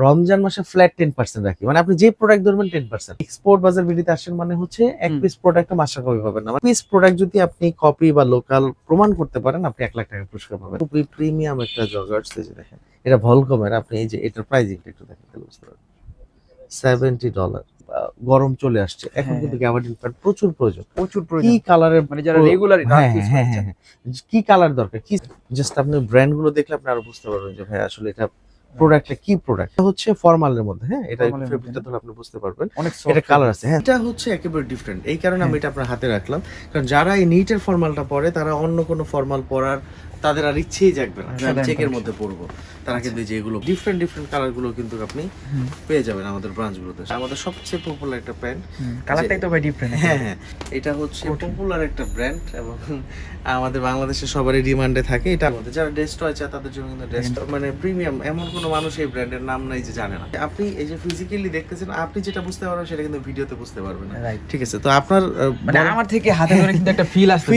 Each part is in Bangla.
রমজান মাসে ফ্ল্যাট 10% রাখি, মানে আপনি যে প্রোডাক্ট ধরবেন 10%। এক্সপোর্ট বাজার ভিডিওতে আসেন মানে হচ্ছে এক পিস প্রোডাক্ট মাস্টার কপি পাবেন না, পিস প্রোডাক্ট যদি আপনি কপি বা লোকাল প্রমাণ করতে পারেন আপনি 1,00,000 টাকা পুরস্কার পাবেন। খুবই প্রিমিয়াম একটা জগার্স, এই যে দেখেন এটা ভলকমের, আপনি এই যে এটার প্রাইসিংটা একটু দেখেন তাহলে বুঝতে পারবেন। $70। গরম চলে আসছে এখন, কিন্তু গ্যাবার্ডিন প্যান্ট প্রচুর প্রয়োজন, কি কালারের, মানে যারা রেগুলার কি কালার দরকার, কি জাস্ট আপনি ব্র্যান্ড গুলো দেখলে আপনি আরো বুঝতে পারবেন যে ভাই আসলে এটা প্রোডাক্টটা কি প্রোডাক্ট। এটা হচ্ছে ফর্মালের মধ্যে, হ্যাঁ এটা ফেব্রিকটা ধরে আপনি বুঝতে পারবেন এটা কালার আছে। হ্যাঁ, এটা হচ্ছে একেবারে ডিফারেন্ট, এই কারণে আমি এটা আপনার হাতে রাখলাম, কারণ যারা এই নিটের ফর্মালটা পরে তারা অন্য কোনো ফর্মাল পরার তাদের আর ইচ্ছেই জাগবে না, আমি চেকের মধ্যে পরবো। তারা কিন্তু যে এগুলো ডিফারেন্ট ডিফারেন্ট কালার গুলো কিন্তু আপনি পেয়ে যাবেন আমাদের ব্রাঞ্চগুলোতে। আমাদের সবচেয়ে পপুলার একটা প্যান্ট, কালারটাই তো ভাই ডিফারেন্ট। হ্যাঁ হ্যাঁ, এটা হচ্ছে পপুলার একটা ব্র্যান্ড এবং আমাদের বাংলাদেশে সবারই ডিমান্ডে থাকে। এটা আমাদের যারা ড্রেস টয় চায় তাদের জন্য কিন্তু ড্রেস মানে প্রিমিয়াম, এমন কোনো মানুষ এই ব্র্যান্ডের নাম নাই যে জানে না। আপনি এই যে ফিজিক্যালি দেখতেছেন, আপনি যেটা বুঝতে পারবেন সেটা কিন্তু ভিডিওতে বুঝতে পারবেন না, ঠিক আছে? তো আপনার মানে আমার থেকে হাতে ধরে কিন্তু একটা ফিল আসছে,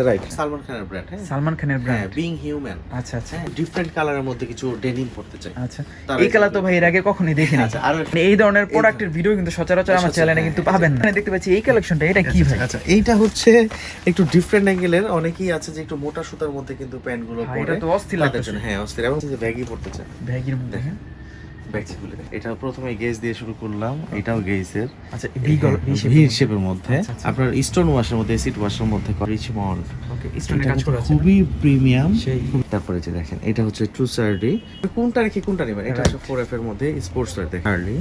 রাইট। সালমান খানের ব্র্যান্ড, হ্যাঁ সালমান খানের ব্র্যান্ড বিং হিউম্যান। আচ্ছা আচ্ছা, ডিফারেন্ট কালারের মধ্যে কিছু ডেনিম পড়তে চাই। আচ্ছা, এই কালার তো ভাই এর আগে কখনোই দেখিনি। আচ্ছা, আর এই ধরনের প্রোডাক্টের ভিডিও কিন্তু সচরাচর আমার চ্যানেলে কিন্তু পাবেন না। দেখতে পাচ্ছি এই কালেকশনটা, এটা কি ভাই? আচ্ছা, এইটা হচ্ছে একটু ডিফারেন্ট অ্যাঙ্গেলের, অনেকেই আছে যে একটু মোটা সুতার মধ্যে কিন্তু প্যান্ট গুলো পরে, এটা তো অস্থির লাগছে। হ্যাঁ অস্থির, এবং যে ব্যাগি পড়তে চায়, ব্যাগের মধ্যে, হ্যাঁ এটা প্রথমে গেজ দিয়ে শুরু করলাম, এটাও গেজের। আচ্ছা, ভি শেপের মধ্যে আপনার স্টোন ওয়াশের মধ্যে, এসিড ওয়াশের মধ্যে রিচমন্ড, ওকে, স্টোনের কাজ করা আছে, খুবই প্রিমিয়াম। তারপরে যে দেখেন এটা হচ্ছে ট্রু সার্ডি, কোনটা রেখে কোনটা নেবেন, এটা হচ্ছে 4F এর মধ্যে স্পোর্টস ওয়্যার দেখেন, Harley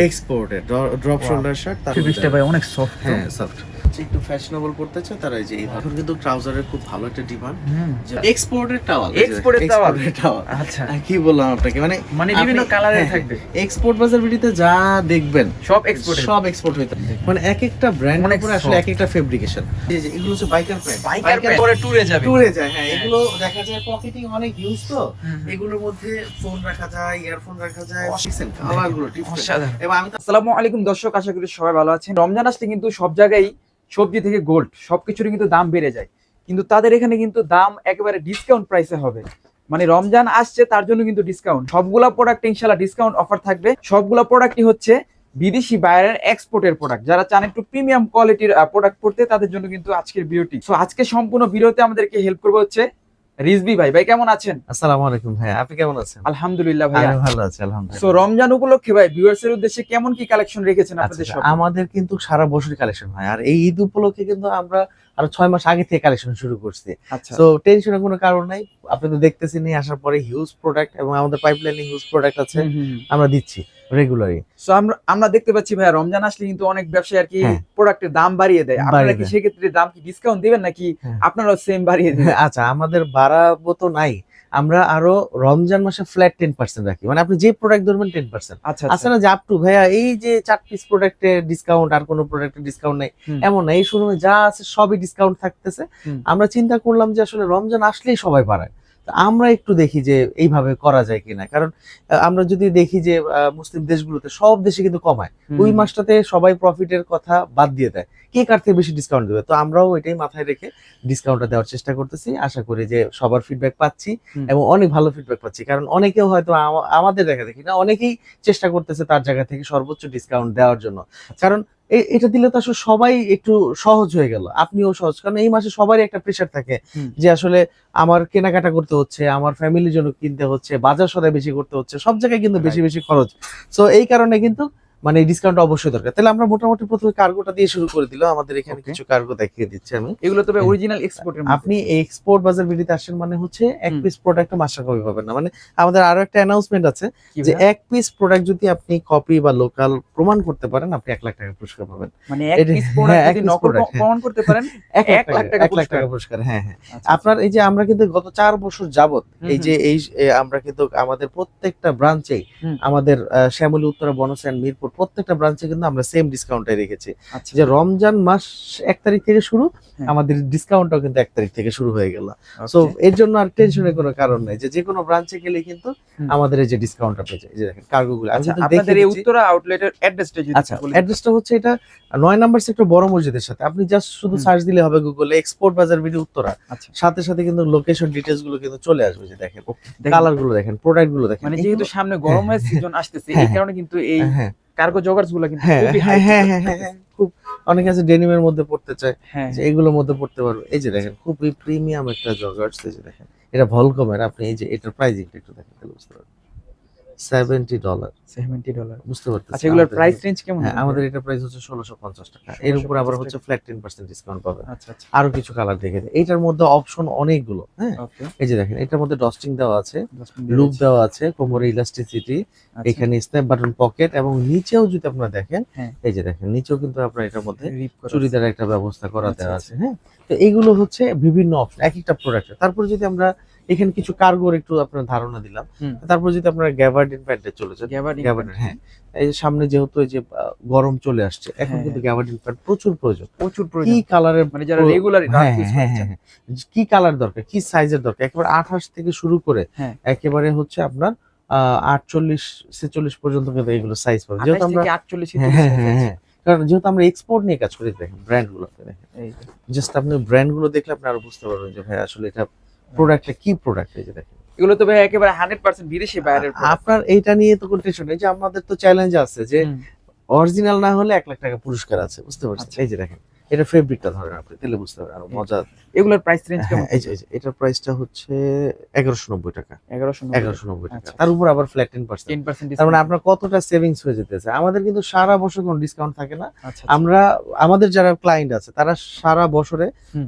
exported drop shoulder shirt. ফেব্রিকটা ভাই অনেক সফট, হ্যাঁ সফট, একটু ফ্যাশনেবল করতে চায় তারা, এই যে এখন কিন্তু ট্রাউজারের খুব ভালো একটা ডিমান্ড, এক্সপোর্টেড টাওয়াল, আচ্ছা কি বললাম আপনাকে, মানে বিভিন্ন কালারের থাকবে। এক্সপোর্ট বাজার ভিডিওতে যা দেখবেন সব এক্সপোর্ট হইতে, মানে এক একটা ব্র্যান্ডের উপরে আসলে এক একটা ফেব্রিকেশন। এই যে এগুলো হচ্ছে বাইকার প্যান্ট, পরে ট্যুরে যায়, হ্যাঁ এগুলো দেখা যায় পকেটিং অনেক ইউজ, তো এগুলোর মধ্যে ফোন রাখা যায়, ইয়ারফোন রাখা যায়, কালারগুলো ডিফারেন্ট। এবং আসসালামু আলাইকুম দর্শক, আশা করি সবাই ভালো আছেন। রমজান আসলে কিন্তু সব জায়গায় সবজি থেকে গোল্ড সবকিছুরই কিন্তু দাম বেড়ে যায়, কিন্তু তাদের এখানে কিন্তু দাম একেবারে ডিসকাউন্ট প্রাইসে হবে। মানে রমজান আসছে তার জন্য কিন্তু ডিসকাউন্ট, সবগুলা প্রোডাক্ট ইনশাআল্লাহ ডিসকাউন্ট অফার থাকবে। সবগুলা প্রোডাক্টই হচ্ছে বিদেশি বাইরের এক্সপোর্টের প্রোডাক্ট। যারা চান একটু প্রিমিয়াম কোয়ালিটির প্রোডাক্ট পড়তে, তাদের জন্য কিন্তু আজকের ভিডিওটি। সো আজকে সম্পূর্ণ ভিডিওতে আমাদেরকে হেল্প করবে হচ্ছে রিজভি ভাই। ভাই কেমন আছেন? আসসালামু আলাইকুম ভাই, আপনি কেমন আছেন? আলহামদুলিল্লাহ ভাই, আমি ভালো আছি আলহামদুলিল্লাহ। সো রমজান উপলক্ষে ভাই ভিউয়ার্স এর উদ্দেশ্যে কেমন কি কালেকশন রেখেছেন আপনাদের শপে? আমাদের কিন্তু সারা বছরই কালেকশন হয়, আর এই ঈদ উপলক্ষে কিন্তু আমরা আরো 6 মাস আগে থেকে কালেকশন শুরু করছি। আচ্ছা, সো টেনশনের কোনো কারণ নাই, আপনি তো দেখতেছেন নিয়ে আসার পরে হিউজ প্রোডাক্ট, এবং আমাদের পাইপলাইনে হিউজ প্রোডাক্ট আছে, আমরা দিচ্ছি রেগুলারই। সো আমরা দেখতে পাচ্ছি ভাই রমজান আসলে কিন্তু অনেক ব্যবসায়ী আর কি প্রোডাক্টের দাম বাড়িয়ে দেয়। আপনারা কি সেক্ষেত্রে দাম কি ডিসকাউন্ট দিবেন নাকি আপনারাও সেম বাড়িয়ে দিবেন? আচ্ছা, আমাদের বাড়াবো তো নাই, আমরা আরো রমজান মাসে ফ্ল্যাট 10% রাখি, মানে আপনি যে প্রোডাক্ট ধরবেন 10%। আচ্ছা না যে আপ টু ভাইয়া এই যে 4 পিস প্রোডাক্টে ডিসকাউন্ট আর কোনো প্রোডাক্টে ডিসকাউন্ট নাই এমন না, এই শোরুমে যা আছে সবই ডিসকাউন্ট থাকতেছে। আমরা চিন্তা করলাম যে আসলে রমজান আসলেই সবাই বাড়ায়, আমরা একটু দেখি যে এইভাবে করা যায় কিনা, কারণ আমরা যদি দেখি যে মুসলিম দেশগুলোতে সব দেশে কিন্তু কমায়, ওই মাসটাতে সবাই প্রফিটের কথা বাদ দিয়ে দেয়, কে কার থেকে বেশি ডিসকাউন্ট দেবে। তো আমরাও এটাই মাথায় রেখে ডিসকাউন্টটা দেওয়ার চেষ্টা করতেছি, আশা করি যে সবার ফিডব্যাক পাচ্ছি এবং অনেক ভালো ফিডব্যাক পাচ্ছি, কারণ অনেকেও হয়তো আমাদের দেখা দেখি না, অনেকেই চেষ্টা করতেছে তার জায়গা থেকে সর্বোচ্চ ডিসকাউন্ট দেওয়ার জন্য, কারণ এটা দিলে তো আসলে সবাই একটু সহজ হয়ে গেল, আপনিও সহজ, কারণ এই মাসে সবারই একটা প্রেশার থাকে যে আসলে আমার কেনাকাটা করতে হচ্ছে, আমার ফ্যামিলির জন্য কিনতে হচ্ছে, বাজার সদাই বেশি করতে হচ্ছে, সব জায়গায় কিন্তু বেশি বেশি খরচ। সো এই কারণে কিন্তু মানে ডিসকাউন্ট অবশ্যই দরকার। তাহলে আমরা মোটামুটি প্রথমে কার্গোটা দিয়ে শুরু করে দিলাম, আমাদের এখানে কিছু কার্গো দেখিয়ে দিচ্ছি আমি। এগুলো তবে অরিজিনাল এক্সপোর্টের, আপনি এক্সপোর্ট বাজার ভিডিওতে আসেন মানে হচ্ছে এক পিস প্রোডাক্ট মাস্টার কপি পাবেন না, মানে আমাদের আরো একটা অ্যানাউন্সমেন্ট আছে যে এক পিস প্রোডাক্ট যদি আপনি কপি বা লোকাল প্রমাণ করতে পারেন আপনি 1,00,000 টাকা পুরস্কার পাবেন। মানে এক পিস প্রোডাক্ট যদি নকল প্রমাণ করতে পারেন 1,00,000 টাকা পুরস্কার। হ্যাঁ হ্যাঁ, আপনার এই যে আমরা কিন্তু গত 4 বছর যাবত এই যে আমরা কিন্তু আমাদের প্রত্যেকটা ব্রাঞ্চেই, আমাদের শ্যামলী, উত্তরা, বনশ্রী, মিরপুর এক্সপোর্ট প্রত্যেকটা ব্রাঞ্চে কিন্তু আমরা সেম ডিসকাউন্টে রেখেছি, আচ্ছা যে রমজান মাস 1 তারিখ থেকে শুরু, হ্যাঁ। আমাদের ডিসকাউন্টটাও কিন্তু 1 তারিখ থেকে শুরু হয়ে গেল। Okay. সো এর জন্য আর টেনশনের কোনো কারণ নাই, যে কোনো ব্রাঞ্চে গেলে কিন্তু হুম। আমাদের এই যে ডিসকাউন্টটা পেয়ে যায়। এই যে দেখেন কার্গো গুলো আমি আচ্ছা কিন্তু আপনাদের দেখে এই দিচ্ছি। উত্তরা আউটলেটের অ্যাড্রেসটা যদি আচ্ছা একটু বলে দিতেন। অ্যাড্রেসটা হচ্ছে এটা 9 নাম্বার সেক্টর বড় মসজিদের সাথে, আপনি জাস্ট শুধু হুম। সার্চ দিলে হবে গুগলে এক্সপোর্ট বাজার বিডি উত্তরা, আচ্ছা সাথে সাথে কিন্তু লোকেশন ডিটেইলস গুলো কিন্তু চলে আসবে। যে দেখেন দেখেন, কালার গুলো দেখেন, প্রোডাক্ট গুলো দেখেন, মানে যেহেতু সামনে গরমের সিজন আসতেছে এই কারণে কিন্তু এই হ্যাঁ কার্গো জগার্স গুলো কিন্তু হ্যাঁ খুবই হ্যাঁ high হ্যাঁ price হ্যাঁ থাকতেছে। হ্যাঁ, খুব অনেকে আছে ডেনিমের মধ্যে পড়তে চায়, হ্যাঁ যে এগুলোর মধ্যে পড়তে পারবে। এই যে দেখেন খুবই প্রিমিয়াম একটা জগার্স, এই যে দেখেন এটা ভলকমের, আপনি এই যে এটার প্রাইসিংটা একটু দেখেন তাহলে বুঝতে পারবেন। $70 $70। বুঝতে পারতেছেন। আচ্ছা এগুলোর আমাদের- প্রাইস রেঞ্জ কেমন হ্যাঁ হবে? আমাদের এটা প্রাইস হচ্ছে 1650 টাকা, এর উপর আবার 1650 হচ্ছে ফ্ল্যাট 10% ডিসকাউন্ট পাবেন। আচ্ছা আচ্ছা আরো কিছু কালার দেখে দেয়। এটার মধ্যে অপশন অনেকগুলো, হ্যাঁ ওকে এই যে দেখেন এটার মধ্যে ডস্টিং দেওয়া আছে, 10 মিনিট লুপ দেওয়া আছে, কোমরে ইলাস্টিসিটি, আচ্ছা এখানে স্ন্যাপ বাটন পকেট, এবং নিচেও যদি আপনারা দেখেন হ্যাঁ। এই যে দেখেন নিচেও কিন্তু আপনার এটার মধ্যে রিপ করা চুড়িদার একটা ব্যবস্থা করা আচ্ছা, দেওয়া আচ্ছা। আছে। হ্যাঁ তো এইগুলো হচ্ছে বিভিন্ন অপশন এক একটা প্রোডাক্টের। তারপর যদি আমরা এখানে কিছু কার্গোর একটু আপনার ধারণা দিলাম, হুম। তারপর যদি আপনারা গ্যাবার্ডিন প্যান্টে চলে যান, গ্যাবার্ডিন গ্যাবার্ডিন হ্যাঁ এই যে সামনে যেহেতু এই যে গরম চলে আসছে, এখন হ্যাঁ, কিন্তু গ্যাবার্ডিন প্যান্ট প্রচুর প্রয়োজন। প্রচুর কি প্রয়োজন কালারের মানে যারা রেগুলার হ্যাঁ হ্যাঁ হ্যাঁ হ্যাঁ, কি কালার দরকার, কি সাইজের দরকার, একেবারে 28 থেকে শুরু করে হ্যাঁ। একেবারে হচ্ছে আপনার 48 46 পর্যন্ত কিন্তু এগুলো সাইজ পাবে, যেহেতু 28 আমরা থেকে 48 হ্যাঁ হ্যাঁ হ্যাঁ হ্যাঁ, কারণ যেহেতু আমরা এক্সপোর্ট নিয়ে কাজ করি। দেখেন ব্র্যান্ড গুলো দেখেন, এই জাস্ট আপনি ব্র্যান্ড গুলো দেখলে আপনি আরো বুঝতে পারবেন যে ভাই আসলে এটা প্রোডাক্টটা কি প্রোডাক্ট। এই যে দেখেন এগুলো তো ভাই একেবারে 100% বিদেশি বাইরের product। আপনার এইটা নিয়ে তো কোনো টেনশন নেই, যে আমাদের তো চ্যালেঞ্জ আছে যে হুম, অরিজিনাল না হলে 1 লাখ টাকা পুরস্কার আছে, বুঝতে পারছেন। আচ্ছা। এই যে দেখেন এটা ফেব্রিকটা ধরেন আপনি তাহলে বুঝতে পারবেন আরো মজা। এগুলোর প্রাইস রেঞ্জ কেমন? হ্যাঁ এই যে এটার প্রাইসটা হচ্ছে 1190 টাকা, 1190 টাকা, আচ্ছা। তার উপর আবার ফ্ল্যাট 10%। 10% তার মানে ডিসকাউন্ট। আপনার কতটা সেভিংস হয়ে যেতেছে। আমাদের কিন্তু সারা বছর কোনো ডিসকাউন্ট থাকে না। আচ্ছা আমরা আমাদের যারা ক্লায়েন্ট আছে তারা সারা বছরে হুম।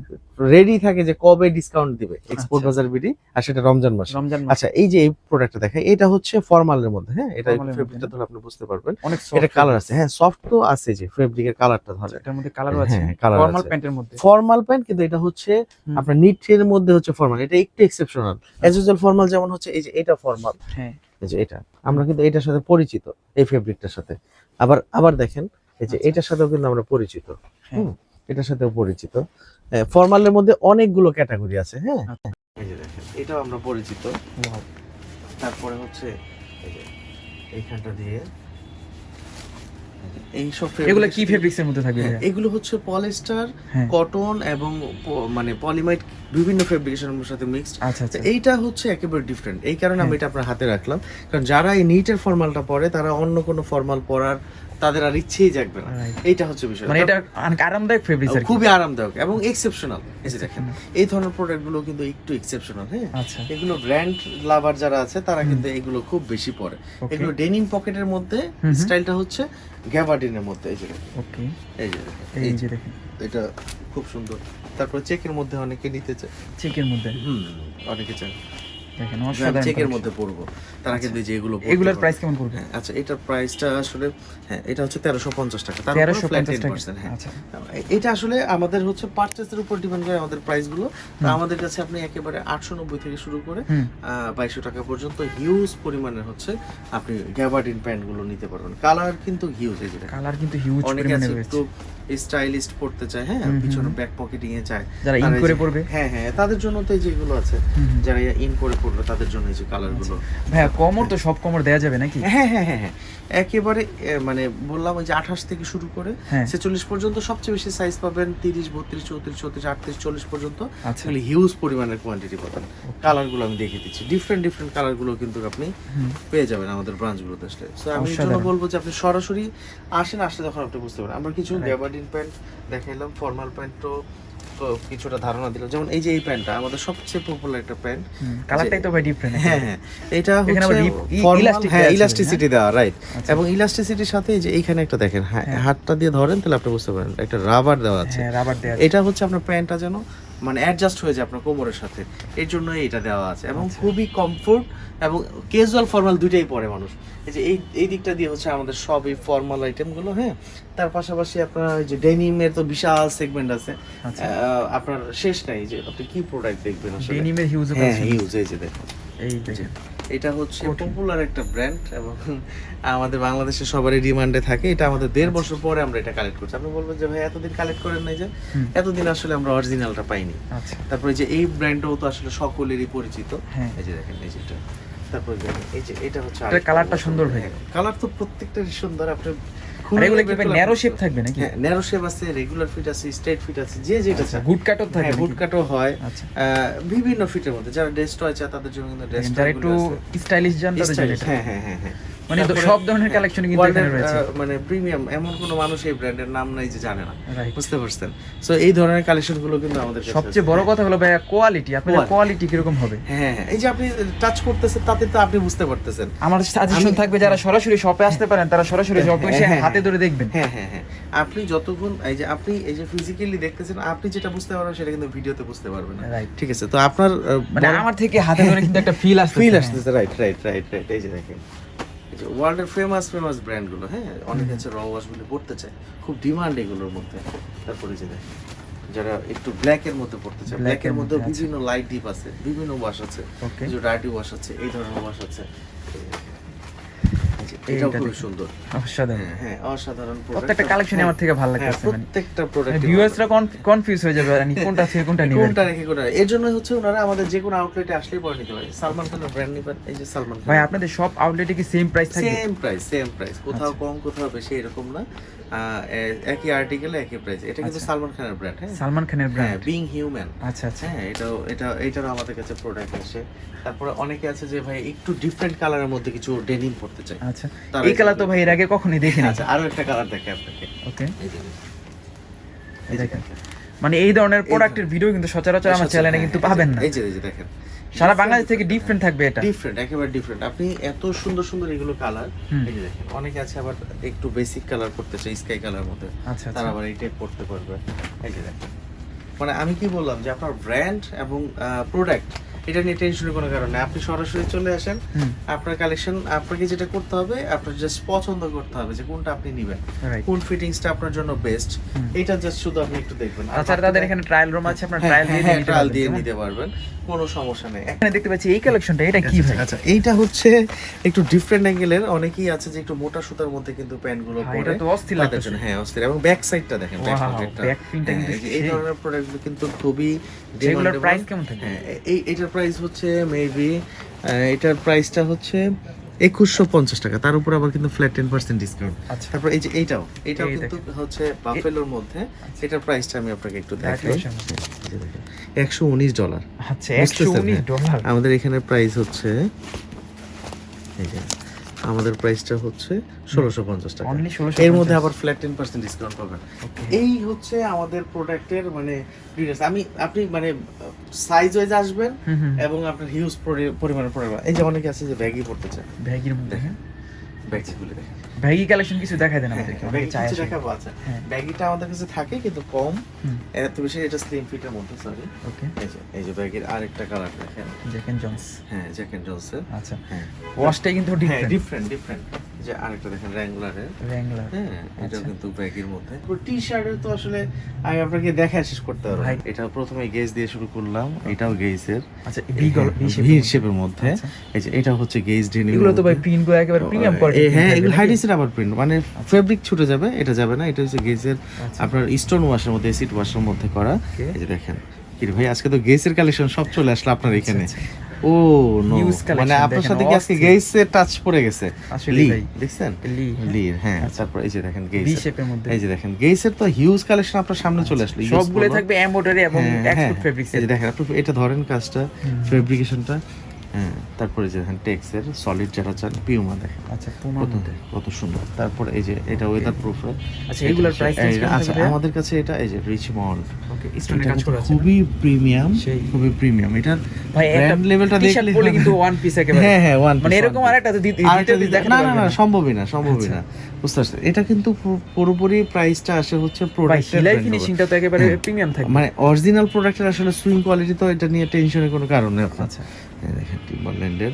রেডি থাকে যে কবে ডিসকাউন্ট দিবে এক্সপোর্ট আচ্ছা। বাজার বিডি, আর সেটা রমজান মাসে। রমজান মাস আচ্ছা এই যে এই প্রোডাক্টটা দেখেন, এটা হচ্ছে ফর্মালের মধ্যে, হ্যাঁ এটা Formal এর ফেব্রিকটা মধ্যে, ধরে আপনি বুঝতে পারবেন। অনেক এটা সফট কালার আছে, হ্যাঁ সফট তো আছে, যে ফেব্রিকের কালারটা ধরে এটার মধ্যে কালারও আছে হ্যাঁ, colour ফর্মাল আছে। প্যান্টের মধ্যে। ফর্মাল প্যান্ট, কিন্তু এটা হচ্ছে হুম। আপনার নিটের মধ্যে হচ্ছে ফর্মাল, এটা একটু এক্সেপশনাল। অ্যাজ ইউজুয়াল ফর্মাল যেমন হচ্ছে এই যে এটা ফর্মাল, হ্যাঁ এই যে এটা আমরা কিন্তু এটার সাথে পরিচিত, এই ফেব্রিকটার সাথে। আবার আবার দেখেন এই যে আচ্ছা। এটার সাথেও কিন্তু আমরা পরিচিত, হ্যাঁ। এটার সাথেও পরিচিত। ফর্মালের মধ্যে অনেকগুলো ক্যাটাগরি আছে, হ্যাঁ আচ্ছা। এই যে দেখেন এটাও আমরা পরিচিত। Wow, তারপরে হচ্ছে এই যে এইখানটা দিয়ে এই সব এগুলো কি ফেব্রিক্স এর মধ্যে থাকবে? হ্যাঁ, এগুলো হচ্ছে পলিস্টার, হ্যাঁ। কটন এবং মানে পলিমাইড বিভিন্ন ফেব্রিকেশনের সাথে মিক্সড। আচ্ছা আচ্ছা এইটা হচ্ছে একেবারে ডিফারেন্ট, এই কারণে আমি হ্যাঁ। এটা আপনার হাতে রাখলাম, কারণ যারা এই নিটের ফর্মালটা পরে তারা অন্য কোনো ফর্মাল পরার তাদের আর ইচ্ছেই জাগবে না। Right. এইটা হচ্ছে বিষয়, মানে এটা অনেক আরামদায়ক ফেব্রিক্স আর কি। খুবই আরামদায়ক এবং এক্সেপশনাল। এই যে দেখেন এই ধরনের প্রোডাক্ট গুলো কিন্তু একটু এক্সেপশনাল, হ্যাঁ আচ্ছা এগুলো ব্র্যান্ড লাভার যারা আছে তারা কিন্তু এগুলো খুব বেশি পরে। ওকে এগুলো ডেনিম পকেটের মধ্যে, হুম। স্টাইলটা হচ্ছে গ্যাবার্ডিনের মধ্যে। এই যে দেখেন, ওকে এই যে দেখেন, এই যে দেখেন এটা খুব সুন্দর। তারপর চেকের মধ্যে অনেকে নিতে চায়, চেকের মধ্যে অনেকে চায় দেখেন চেকের অসাধারণ মধ্যে পড়বো, তারা কিন্তু এই যে এগুলো পরতে এগুলোর পারে। প্রাইস কেমন পড়বে? হ্যাঁ, আচ্ছা এটার প্রাইসটা আসলে হ্যাঁ এটা হচ্ছে 1350 টাকা, তার উপর ফ্ল্যাট 1350 টাকা 10%। হ্যাঁ আচ্ছা এটা আসলে আমাদের হচ্ছে পারচেজের উপর ডিপেন্ড করে আমাদের প্রাইসগুলো। তো আমাদের কাছে আপনি একেবারে 890 থেকে শুরু করে হুম 2200 টাকা পর্যন্ত হিউজ পরিমাণের হচ্ছে আপনি গ্যাবার্ডিন প্যান্ট গুলো নিতে পারবেন। কালার কিন্তু হিউজ, এই যে দেখেন। কালার কিন্তু হিউজ অনেকে পরিমাণে আছে রয়েছে একটু স্টাইলিস্ট পড়তে চায়, হ্যাঁ হুম, পিছনে হুম। ব্যাক পকেটিং এ চায়, যারা ইন তারা এই করে যে- পড়বে। হ্যাঁ হ্যাঁ তাদের জন্য তো এই যেগুলো আছে, হুম, হুম। যারা ইন করে পড়বে তাদের জন্য এই যে কালার গুলো। ভাইয়া কমর তো সব কমর দেয়া যাবে নাকি? হ্যাঁ হ্যাঁ হ্যাঁ হ্যাঁ একেবারে মানে বললাম ওই যে 28 থেকে শুরু করে হ্যাঁ 46 পর্যন্ত সবচেয়ে বেশি সাইজ পাবেন, 30 32 34 36 38 40 পর্যন্ত। আচ্ছা এগুলো হিউজ পরিমাণের কোয়ান্টিটি পাবেন। কালারগুলো আমি দেখিয়ে দিচ্ছি, ডিফারেন্ট ডিফারেন্ট কালারগুলো কিন্তু আপনি হুম পেয়ে যাবেন আমাদের ব্রাঞ্চগুলোতে আসলে। সো আমি এই জন্য অসাধারণ। বলবো যে আপনি সরাসরি আসলে তখন আপনি বুঝতে পারেন। আমরা কিছু Right. গ্যাবার্ডিন প্যান্ট দেখাইলাম, ফর্মাল প্যান্টও তো কিছুটা ধারণা দিলাম। যেমন এই যে এই প্যান্টটা আমাদের সবচেয়ে পপুলার একটা প্যান্ট। কালারটাই তো ভাই ডিফারেন্ট। হ্যাঁ হ্যাঁ এটা এখানে হচ্ছে আবার formal, elastic হ্যাঁ দেয়া আছে, ইলাস্টিসিটি দেওয়া, রাইট। আচ্ছা। এবং ইলাস্টিসিটির সাথে এই যে এইখানে একটা দেখেন, হ্যাঁ হ্যাঁ। হাতটা দিয়ে ধরেন তাহলে আপনি বুঝতে পারেন একটা রাবার দেওয়া আছে। হ্যাঁ রাবার দেয়া আছে। এটা হচ্ছে আপনার প্যান্টটা যেন মানে অ্যাডজাস্ট হয়ে যায় আপনার কোমরের সাথে, এর জন্য এটা দেওয়া আছে। এবং আচ্ছা। খুবই কমফোর্ট এবং ক্যাজুয়াল ফর্মাল দুইটাই পরে মানুষ। এই যে এই দিকটা দিয়ে হচ্ছে আমাদের সব এই ফর্মাল আইটেমগুলো, হ্যাঁ তার পাশাপাশি আপনার এই যে ডেনিমের তো বিশাল সেগমেন্ট আছে, আচ্ছা আপনার শেষ নাই যে আপনি কি প্রোডাক্ট দেখবেন আসলে। ডেনিমের হিউজ হ্যাঁ হিউজ, এই যে দেখুন এই দেখেন এটা হচ্ছে পপুলার একটা ব্র্যান্ড এবং আমাদের বাংলাদেশে সবারই ডিমান্ডে থাকে। এটা আমাদের 1.5 বছর পরে আমরা এটা কালেক্ট করছি। আপনি বলবেন যে ভাই এতদিন কালেক্ট করেন নাই যে? এতদিন আসলে আমরা অরিজিনালটা পাইনি। আচ্ছা, তারপরে যে এই ব্র্যান্ডটাও তো আসলে সকলেরই পরিচিত। হ্যাঁ। এই যে দেখেন, এই যে এটা, তারপরে দেখেন এই যে এটা হচ্ছে এটা কালারটা সুন্দর ভাই। কালার তো প্রত্যেকটাই সুন্দর। আপনি আর এগুলো কি ন্যারো শেপ থাকবে নাকি? হ্যাঁ, ন্যারো শেপ আছে, রেগুলার ফিট আছে, স্ট্রেট ফিট আছে, যে যেটা চায়। গুড কাটও থাকবে, গুড কাটও হয়। আচ্ছা, বিভিন্ন ফিটের মধ্যে যারা ড্রেস টয় চায় তাদের জন্য কিন্তু ড্রেস যারা একটু স্টাইলিশ জান তাদের জন্য এটা। হ্যাঁ হ্যাঁ হ্যাঁ হ্যাঁ, মানে সব ধরনের কালেকশন কিন্তু এখানে রয়েছে। মানে প্রিমিয়াম এমন কোনো মানুষ এই ব্র্যান্ডের নাম নাই যে জানে না, Right. বুঝতে পারছেন? সো এই ধরনের কালেকশন গুলো কিন্তু আমাদের কাছে সবচেয়ে আছে। বড় কথা হলো ভাইয়া কোয়ালিটি। আপনাদের Quality। কোয়ালিটি কিরকম হবে? হ্যাঁ হ্যাঁ, এই যে আপনি টাচ করতেছেন তাতে তো আপনি বুঝতে পারতেছেন। আমার সাজেশন থাকবে যারা সরাসরি শপে আসতে পারেন তারা সরাসরি শপে এসে হ্যাঁ, হাতে ধরে দেখবেন। হ্যাঁ হ্যাঁ হ্যাঁ, আপনি যতক্ষণ এই যে আপনি এই যে ফিজিক্যালি দেখতেছেন, আপনি যেটা বুঝতে পারবেন সেটা কিন্তু ভিডিওতে বুঝতে পারবেন না। Right. ঠিক আছে, তো আপনার মানে আমার থেকে হাতে ধরে কিন্তু একটা ফিল আসছে। ফিল আসতেছে। রাইট রাইট রাইট রাইট, এই যে দেখেন ওয়ার্ল্ডের ফেমাস ব্র্যান্ড গুলো, হ্যাঁ, অনেকে আছে র ওয়াশ গুলো পড়তে চায়, খুব ডিমান্ড এগুলোর মধ্যে। তারপরে যে দেখেন যারা একটু ব্ল্যাক এর মধ্যে পড়তে চায়, ব্ল্যাক এর মধ্যে বিভিন্ন লাইট ডিপ আছে, বিভিন্ন ওয়াশ আছে, Okay. কিছু ডার্টি ওয়াশ আছে, এই ধরনের ওয়াশ আছে। এটাও খুব সুন্দর, অসাধারণ। হ্যাঁ হ্যাঁ, অসাধারণ product। প্রত্যেকটা কালেকশন আমার থেকে ভালো হ্যাঁ, লাগতেছে। মানে প্রত্যেকটা প্রোডাক্ট ভিউয়ার্সরা কনফিউজ হয়ে যাবে মানে কোনটা থেকে কোনটা নিবে। কোনটা রেখে কোনটা, এর জন্য হচ্ছে ওনারা আমাদের যে কোনো আউটলেটে আসলেই পরে নিতে পারে। সালমান খানের ব্র্যান্ড নিবেন, এই যে সালমান খান, ভাই আপনাদের সব আউটলেটে কি সেম প্রাইস থাকবে? সেম প্রাইস, কোথাও কম কোথাও বেশি এরকম না। একই আর্টিকেলে একই প্রাইস। এটা কিন্তু সালমান খানের ব্র্যান্ড, হ্যাঁ, সালমান খানের হ্যাঁ, ব্র্যান্ড। Being human. আচ্ছা আচ্ছা, হ্যাঁ, এটারও আমাদের কাছে প্রোডাক্ট আসে। তারপরে অনেকে আছে যে ভাই একটু ডিফারেন্ট কালারের মধ্যে কিছু ডেনিম পড়তে চায়। আচ্ছা, তারা এই কালার তো ভাই এর আগে কখনোই দেখিনি। আচ্ছা, আরো একটা কালার দেখে আপনাকে, ওকে, এই যে এই দেখেন। মানে এই ধরনের প্রোডাক্টের ভিডিও কিন্তু সচরাচর আমার চ্যানেলে কিন্তু পাবেন না। এই যে দেখেন, সারা বাংলাদেশ থেকে ডিফারেন্ট থাকবে এটা। ডিফারেন্ট, একেবারে ডিফারেন্ট। আপনি এত সুন্দর সুন্দর এগুলো কালার, এই যে দেখেন, অনেকে আছে আবার একটু বেসিক কালার করতে চায়, স্কাই কালার মধ্যে, আচ্ছা তারা আচ্ছা, আবার এই টাইপ করতে পারবে। এই যে দেখেন, মানে আমি কি বললাম যে আপনার ব্র্যান্ড এবং প্রোডাক্ট এটা নিয়ে টেনশনের কোনো কারণ নেই। আপনি সরাসরি চলে আসেন, আপনার কালেকশন আপনাকে যেটা করতে হবে, আপনার জাস্ট পছন্দ করতে হবে যে কোনটা আপনি নেবেন, রাইট। কোন ফিটিংসটা আপনার জন্য বেস্ট, এটা জাস্ট শুধু আপনি একটু দেখবেন। আর তাছাড়া তাদের এখানে ট্রায়াল রুম আছে, আপনারা ট্রায়াল দিয়ে নিতে ট্রায়াল পারবেন। দিয়ে যেমন নিতে পারবেন, কোনো সমস্যা নেই। এখানে দেখতে পাচ্ছি এই কালেকশনটা, এটা কি ভাই? আচ্ছা, এইটা হচ্ছে একটু ডিফারেন্ট অ্যাঙ্গেলের। অনেকেই আছে যে একটু মোটা সুতার মধ্যে কিন্তু প্যান্ট গুলো ভাই, পরে, এটা তো অস্থির তাদের লাগতেছে। জন্য, হ্যাঁ, অস্থির। এবং ব্যাক সাইডটা দেখেন, ব্যাক Wow, পকেটটা, back print-টা কিন্তু এই সেই। ধরনের প্রোডাক্টগুলো কিন্তু খুবই রেগুলার demandable। প্রাইস কেমন থাকে? হ্যাঁ, এটার প্রাইস হচ্ছে মেবি, এটার প্রাইসটা হচ্ছে 2150 টাকা। তার উপর আবার কিন্তু ফ্ল্যাট 10% ডিসকাউন্ট। আচ্ছা, তারপর এই যে এইটাও এই কিন্তু হচ্ছে বাফেলোর মধ্যে। এটার প্রাইসটা আমি আপনাকে একটু দেখাই। $119। আচ্ছা, বুঝতেছেন? $119। আমাদের এখানে প্রাইস হচ্ছে, এই যে আমাদের প্রাইসটা হচ্ছে 1650 টাকা। Only 1650 এর মধ্যে আবার ফ্ল্যাট 10% ডিসকাউন্ট পাবেন। Okay. এই হচ্ছে আমাদের প্রোডাক্টের মানে ডিটেইলস। আপনি মানে সাইজ ওয়াইজ আসবেন এবং আপনার হিউজ পরিমাণের প্রোডাক্ট। এই যে অনেকে আছে যে ব্যাগই পড়তে চায়, ব্যাগের মধ্যে দেখেন ব্যাগগুলো দেখেন, ব্যাগি কালেকশন কিছু দেখাই দেন আমাদেরকে, অনেকে ব্যাগি চায় কিছু আসলে। দেখাবো। আচ্ছা, হ্যাঁ। ব্যাগিটা আমাদের কাছে থাকে কিন্তু কম, এত বেশি। এটা স্লিম ফিটের মধ্যে, সরি। ওকে, এই যে ব্যাগের আরেকটা কালার দেখেন, জ্যাক এন্ড জন্স। হ্যাঁ, জ্যাক এন্ড জনসের। আচ্ছা, হ্যাঁ, ওয়াশটা কিন্তু হ্যাঁ, ডিফারেন্ট। ডিফারেন্ট। যে আরেকটা দেখেন র্যাঙ্গলারের, র্যাঙ্গলার। হ্যাঁ, এটা আচ্ছা। কিন্তু ব্যাগের মধ্যে। টি শার্টের তো আসলে আমি আপনাকে দেখায় শেষ করতে পারবো। ভাই। এটা প্রথমে গেজ দিয়ে শুরু করলাম, এটাও গেজের, আচ্ছা, ভি শেপের মধ্যে। আচ্ছা। এই যে এটা হচ্ছে গেজ ডেনিম। এগুলো তো ভাই প্রিন্ট গুলো একেবারে প্রিমিয়াম কোয়ালিটি। হ্যাঁ, এগুলো হাই ডিসের আবার প্রিন্ট, মানে ফেব্রিক ছুটে যাবে, এটা যাবে না। এটা হচ্ছে গেজের আপনার স্টোন ওয়াশের মধ্যে, এসিড ওয়াশের মধ্যে করা। এই যে দেখেন, কি রে ভাই, আজকে তো গেজের কালেকশন সব চলে আসলো আপনার এখানে। ও নো, Huge collection মানে আপনার দেখেন, সাথে কি আজকে অস্থির। গেজের টাচ পড়ে গেছে। আসলে লি ভাই। দেখছেন, লি, লি, হ্যাঁ। তারপর এই যে দেখেন ভি গেজ, শেপের মধ্যে। এই যে দেখেন গেজের তো হিউজ কালেকশন আপনার সামনে চলে আসলো। সবগুলো থাকবে এমব্রয়ডারি এবং এক্সপোর্ট ফেব্রিক্স। এই যে দেখেন, আপনি এটা ধরেন কাজটা, ফেব্রিকেশনটা, হ্যাঁ। তারপরে যে দেখেন টেক্সের সলিড যারা চান, পিউমা দেখেন আচ্ছা, পুমার মধ্যে। কত সুন্দর। তারপর এই যে এটা ওয়েদার প্রুফ। আচ্ছা, এগুলোর প্রাইস আচ্ছা, আমাদের কাছে এটা এই যে রিচমন্ড, ওকে, স্টোনের কাজ করা আছে। খুবই প্রিমিয়াম, সেই। খুবই প্রিমিয়াম। এটার ভাই একটা ব্র্যান্ড লেভেলটা টি-শার্ট দেখলে পরলে কিন্তু ওয়ান পিস একেবারে। হ্যাঁ হ্যাঁ, ওয়ান মানে এরকম আরেকটা তো দিতে না না না, সম্ভবই না, সম্ভবই না, বুঝতে পারছেন? এটা কিন্তু পুরোপুরি প্রাইসটা আসে হচ্ছে ভাই প্রোডাক্টের সেলাই ফিনিশিংটা তো একেবারে প্রিমিয়াম থাকবে। মানে অরিজিনাল প্রোডাক্টের আসলে সুইং কোয়ালিটি, তো এটা নিয়ে টেনশনের কোনো কারণ নেই আপনার। আচ্ছা, এই দেখেন টিম্বারল্যান্ডের,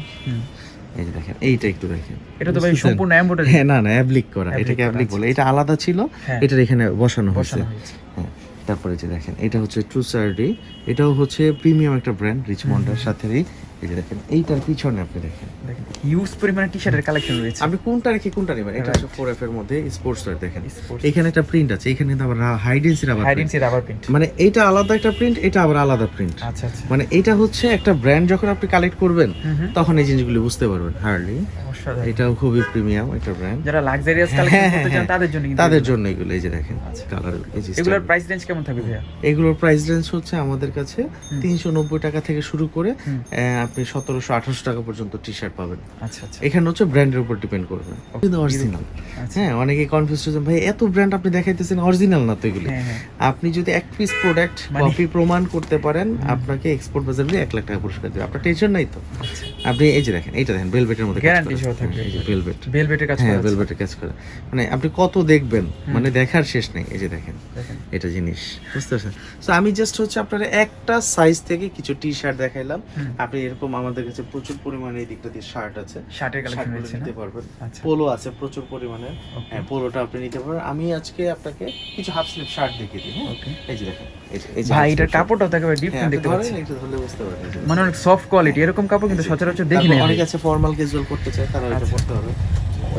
এই যে দেখেন, এইটা একটু দেখেন, এটা তো ভাই বুঝতেছেন? সম্পূর্ণ এমব্রয়ডারি। হ্যাঁ, না না, অ্যাপ্লিক করা, Applique এটাকে করা, অ্যাপ্লিক আচ্ছা, বলে। এটা আলাদা ছিল, হ্যাঁ। এটার এখানে বসানো হয়েছে। বসানো হয়েছে। হ্যাঁ, তারপরে যে দেখেন, এটা হচ্ছে ট্রু সার্ডি, এটাও হচ্ছে প্রিমিয়াম একটা ব্র্যান্ড, রিচমন্ডের সাথেই এই যে দেখেন এইটার পিছনে আপনি দেখেন দেখেন হিউজ পরিমাণে টি-শার্টের কালেকশন রয়েছে। আপনি কোনটা রেখে কোনটা নেবেন, এটা হচ্ছে 4F এর মধ্যে স্পোর্টস ওয়্যার দেখেন। Sports। এখানে একটা প্রিন্ট আছে, এখানে কিন্তু আবার high density rubber high print। Density rubber print. মানে এইটা আলাদা একটা প্রিন্ট, এটা আবার আলাদা প্রিন্ট। আচ্ছা আচ্ছা। মানে এটা হচ্ছে একটা ব্র্যান্ড যখন আপনি কালেক্ট করবেন হুম। তখন এই জিনিসগুলো বুঝতে পারবেন। হার্লি অসাধারণ। এটাও খুবই প্রিমিয়াম একটা ব্র্যান্ড, যারা লাক্সারিয়াস কালেকশন করতে চান তাদের জন্য কিন্তু তাদের এগুলো। জন্য এগুলো। এই যে দেখেন আচ্ছা। কালার, এই যে এগুলোর style। প্রাইস রেঞ্জ কেমন থাকবে ভাইয়া? এগুলোর প্রাইস রেঞ্জ হচ্ছে আমাদের কাছে 390 টাকা থেকে শুরু করে হুম। আপনি 1700-1800 টাকা পর্যন্ত টি শার্ট পাবেন। আচ্ছা আচ্ছা। এখানে হচ্ছে ব্র্যান্ডের উপর ডিপেন্ড করবে, কিন্তু অরিজিনাল। আচ্ছা। হ্যাঁ, অনেকে কনফিউজ হচ্ছেন ভাই এত ব্র্যান্ড আপনি দেখাইতেছেন, অরিজিনাল না তো এগুলি। হ্যাঁ হ্যাঁ। আপনি যদি এক পিস প্রোডাক্ট মানে- কপি প্রমাণ করতে পারেন আপনাকে এক্সপোর্ট বাজারে 1 লাখ টাকা পুরস্কার দেবে। আপনার টেনশন নাই তো। আচ্ছা। আপনি এই যে দেখেন, এইটা দেখেন ভেলভেটের মধ্যে কাজ Guarantee করা। সহ থাকবে। এই যে ভেলভেট, ভেলভেটের কাজ হ্যাঁ করা আছে। ভেলভেটের কাজ করে। মানে আপনি কত দেখবেন, মানে দেখার শেষ নেই। এই যে দেখেন দেখেন। এটা জিনিস, বুঝতে পারছেন? সো আমি জাস্ট হচ্ছে আপনার একটা সাইজ থেকে কিছু টি শার্ট দেখাইলাম। হুম। আপনি এরকম আমাদের কাছে প্রচুর পরিমাণে এই দিকটা দিয়ে শার্ট আছে, শার্টের কালেকশন শার্টগুলো রয়েছে না? নিতে পারবেন। আচ্ছা। পোলো আছে প্রচুর পরিমাণে, Okay. হ্যাঁ পোলোটা আপনি নিতে পারবেন। আমি আজকে আপনাকে কিছু হাফ স্লিভ শার্ট দেখিয়ে দিই। হ্যাঁ Okay. এই যে দেখেন, এই যে ভাই half এটার sleeve shirt। কাপড়টাও তো একেবারে হ্যাঁ, ডিফারেন্ট আপনি দেখতে ধরেন, পাচ্ছি। একটু ধরলে বুঝতে পারবেন। মানে অনেক সফট কোয়ালিটি, এরকম কাপড় কিন্তু এই যে। সচরাচর দেখি তারপর না। অনেকে আছে ফর্মাল ক্যাজুয়াল করতে চায়, তারা এটা আচ্ছা। পড়তে হবে।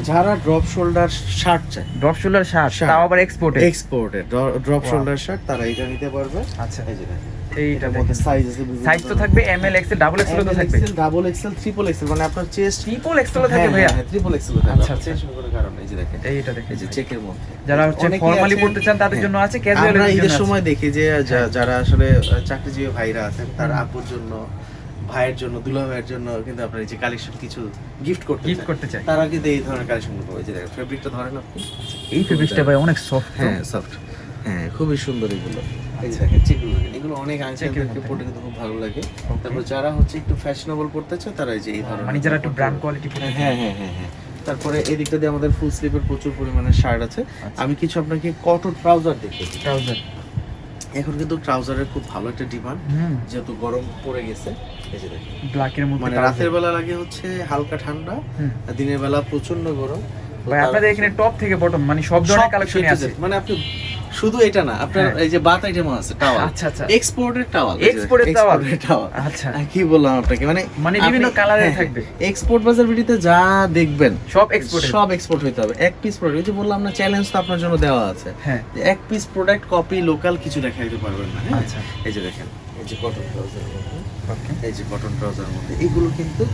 যারা ড্রপ শোল্ডার শার্ট চায়, ড্রপ শোল্ডার শার্ট, Shirt। তাও আবার exported. Exported drop Wow. Shoulder shirt, তারা এটা নিতে পারবে। আচ্ছা। এই যে দেখেন, এইটা এটার মধ্যে সাইজ আছে, সাইজ তো থাকবে M L XL double XL তো থাকবে। ডাবল এক্সেল, ট্রিপল এক্সেল, মানে আপনার চেস্ট ট্রিপল এক্সেল থাকে ভাইয়া। ট্রিপল এক্সেল থাকবে। আচ্ছা, আচ্ছা, আচ্ছা। কোনো কারণ নেই। এই যে দেখেন, এইটা দেখেন। এই যে চেকের মধ্যে যারা হচ্ছে অনেকেই ফর্মালি আছেন- পড়তে চান তাদের হ্যাঁ। জন্য আছে, ক্যাজুয়াল আমরা এর ঈদের জন্য আছে। সময় দেখি যে যারা আসলে চাকরিজীবী ভাইরা আছেন, তার আপুর জন্য, ভাইয়ের জন্য, দুলা ভাইয়ের জন্য কিন্তু আপনার এই যে কালেকশন কিছু গিফট গিফট করতে চাই। তারা কিন্তু এই ধরনের কালেকশন করতে পারে। এই যে দেখেন ফেব্রিকটা ধরেন আপনি, এই ফেব্রিকটা ভাই অনেক সফট। হ্যাঁ সফট, হ্যাঁ খুবই সুন্দর এগুলো। এই যে দেখেন চেকগুলো দেখেন, এগুলো অনেক আনসারদেরকে মধ্যে। পড়তে কিন্তু খুব ভালো লাগে। তারপর যারা হচ্ছে একটু ফ্যাশনেবল পড়তে চায় তারা এই যে এই ধরনের, মানে যারা একটু ব্র্যান্ড কোয়ালিটি পড়তে হ্যাঁ হ্যাঁ হ্যাঁ হ্যাঁ। তারপরে এই দিকটা দিয়ে আমাদের ফুল স্লিভের প্রচুর পরিমাণে শার্ট আছে। আমি কিছু আপনাকে কটন ট্রাউজার দেখিয়েছি। ট্রাউজার। এখন কিন্তু ট্রাউজারের খুব ভালো একটা ডিমান্ড, হুম। যেহেতু গরম পড়ে গেছে। এই যে দেখেন, ব্ল্যাকের মধ্যে মানে trouser। রাতের বেলা লাগে হচ্ছে হালকা ঠান্ডা, হুম। আর দিনের বেলা প্রচন্ড গরম। তো ভাই তার- আপনাদের এখানে টপ থেকে বটম মানে সব ধরনের কালেকশনই আছে। মানে আপনি শুধু এটা না, আপনার হ্যাঁ। এই যে বাত আইটেম আছে, টাওয়াল, আচ্ছা আচ্ছা। Exported towel, Exported towel। Towel. আচ্ছা। কি বললাম আপনাকে, মানে মানে বিভিন্ন কালারের থাকবে। এক্সপোর্ট বাজার ভিডিওতে যা দেখবেন সব এক্সপোর্টেড। সব এক্সপোর্ট হইতে হবে। এক পিস প্রোডাক্ট, যে বললাম না চ্যালেঞ্জ তো আপনার জন্য দেওয়া আছে, হ্যাঁ। যে এক পিস প্রোডাক্ট কপি লোকাল কিছু দেখাইতে পারবেন না। হ্যাঁ? আচ্ছা। এই যে দেখেন, এই যে কটন ট্রাউজারের মধ্যে, ওকে। এই যে কটন ট্রাউজারের মধ্যে এগুলো কিন্তু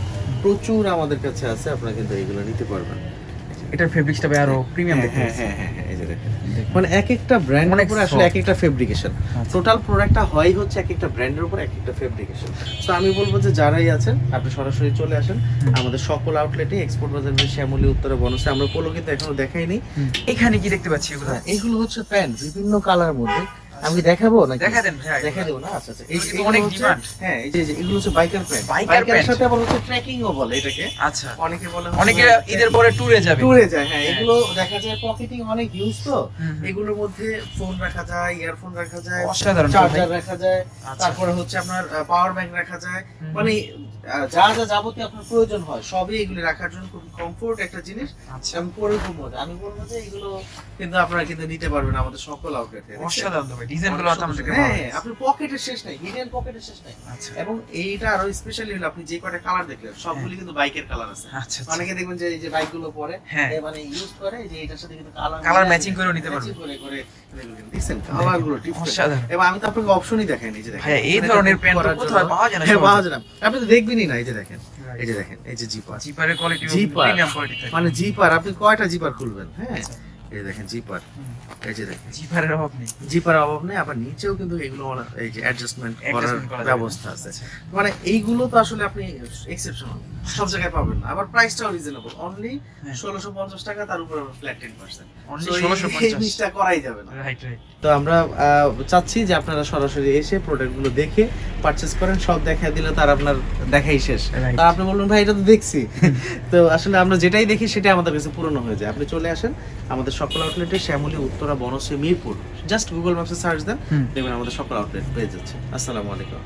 প্রচুর আমাদের কাছে আছে, আপনারা কিন্তু এগুলো নিতে পারবেন। এটার ফেব্রিক্সটা ভাই আরো প্রিমিয়াম দেখতে হ্যাঁ পাচ্ছি। হ্যাঁ হ্যাঁ হ্যাঁ, এই যে দেখেন, মানে এক একটা ব্র্যান্ডের অনেক উপরে আসলে soft। এক একটা ফেব্রিকেশন, আচ্ছা। টোটাল প্রোডাক্টটা হয় হচ্ছে এক একটা ব্র্যান্ডের উপর এক একটা ফেব্রিকেশন। সো আমি বলবো যে যারাই আছেন আপনি সরাসরি চলে আসেন আমাদের সকল আউটলেটে, এক্সপোর্ট বাজারে, শ্যামলী, উত্তরা, বনশ্রী। আমরা পোলো কিন্তু এখনো দেখাইনি। এখানে কি দেখতে পাচ্ছি এগুলো? হ্যাঁ, এগুলো হচ্ছে প্যান্ট বিভিন্ন কালার মধ্যে। আমি দেখাবো নাকি? দেখা দেন ভাই। দেখা দেবো না? আচ্ছা আচ্ছা। এগুলো কিন্তু এগুলো অনেক হচ্ছে- demand। হ্যাঁ, এই যে এগুলো হচ্ছে বাইকার প্যান্ট। Biker বাইকারের pant। সাথে আবার হচ্ছে ট্রেকিংও বলে এটাকে। আচ্ছা। অনেকে বলে অনেকে ঈদের পরে ট্যুরে যাবে। ট্যুরে যায়। হ্যাঁ, হ্যাঁ। এগুলো দেখা যায় পকেটিং অনেক ইউজ তো। হুম। এগুলোর মধ্যে ফোন রাখা যায়, ইয়ারফোন রাখা যায়, অসাধারণ চার্জার রাখা যায়, আচ্ছা। তারপরে হচ্ছে আপনার পাওয়ার ব্যাংক রাখা যায়। হুম। মানে যা যা যাবতীয় আপনার প্রয়োজন হয় সবই এগুলি রাখার জন্য খুব কমফোর্ট একটা জিনিস। আচ্ছা। আমি পরে খুব মজা। আমি বলবো যে এগুলো কিন্তু আপনারা কিন্তু নিতে পারবেন আমাদের সকল আউটলেটে। অসাধারণ তো ভাই, ডিজাইনগুলো তো আমাদেরকে ভালো হ্যাঁ, লাগছে। আপনার পকেটের শেষ নাই, হিডেন পকেটের শেষ নাই। আচ্ছা। এবং এইটা আরো স্পেশালি হলো আপনি যে কয়টা কালার দেখলেন সবগুলি কিন্তু বাইকের কালার আছে। আচ্ছা আচ্ছা। অনেকে দেখবেন যে এই যে বাইক গুলো পরে হ্যাঁ। মানে ইউজ করে যে এটার সাথে কিন্তু কালার Colour matching করেও নিতে পারবে। দেখছেন কালার গুলো ডিফারেন্ট। অসাধারণ। এবং আমি তো আপনাকে অপশনই দেখাইনি, এই যে দেখেন ভাইয়া, এই মানে ধরনের এটা প্যান্ট করার কোথাও জন্য- পাওয়া যায় না হ্যাঁ, সহজে। পাওয়া যায় না। আপনি তো দেখবেনই না। এই যে দেখেন, এই যে দেখেন, এই যে জিপার, জিপারের কোয়ালিটি জিপার। প্রিমিয়াম কোয়ালিটি থাকে। মানে জিপার আপনি কয়টা জিপার খুলবেন? হ্যাঁ, এই যে দেখেন জিপার, এই যে দেখেন জিপারের অভাব নেই। জিপার অভাব নেই। আবার নিচেও কিন্তু এগুলো এই যে অ্যাডজাস্টমেন্ট করার Adjustment করা যাবে। ব্যবস্থা আছে। মানে এইগুলো তো আসলে আপনি এক্সেপশনাল, সব জায়গায় পাবেন না। আবার প্রাইসটাও রিজনেবল, অনলি হ্যাঁ। 1650 টাকা, তার উপর ফ্ল্যাট 10%। Only So, এই 1650 জিনিসটা করাই যাবে না। Right right. তো আমরা চাচ্ছি যে আপনারা সরাসরি এসে প্রোডাক্টগুলো দেখে পারচেজ করেন। সব দেখা দিলে তার আপনার দেখাই শেষ। Right. তার আপনি বলবেন ভাই এটা তো দেখছি। তো আসলে আমরা যেটাই দেখি সেটাই আমাদের কাছে পুরনো হয়ে যায়। আপনি চলে আসেন আমাদের সকল আউটলেটে, শ্যামলী, উত্তরা, বনশ্রী, মিরপুর। জাস্ট গুগল ম্যাপসে সার্চ দেন, হুম। দেখবেন আমাদের সকল আউটলেট পেয়ে যাচ্ছে। আসসালামু আলাইকুম।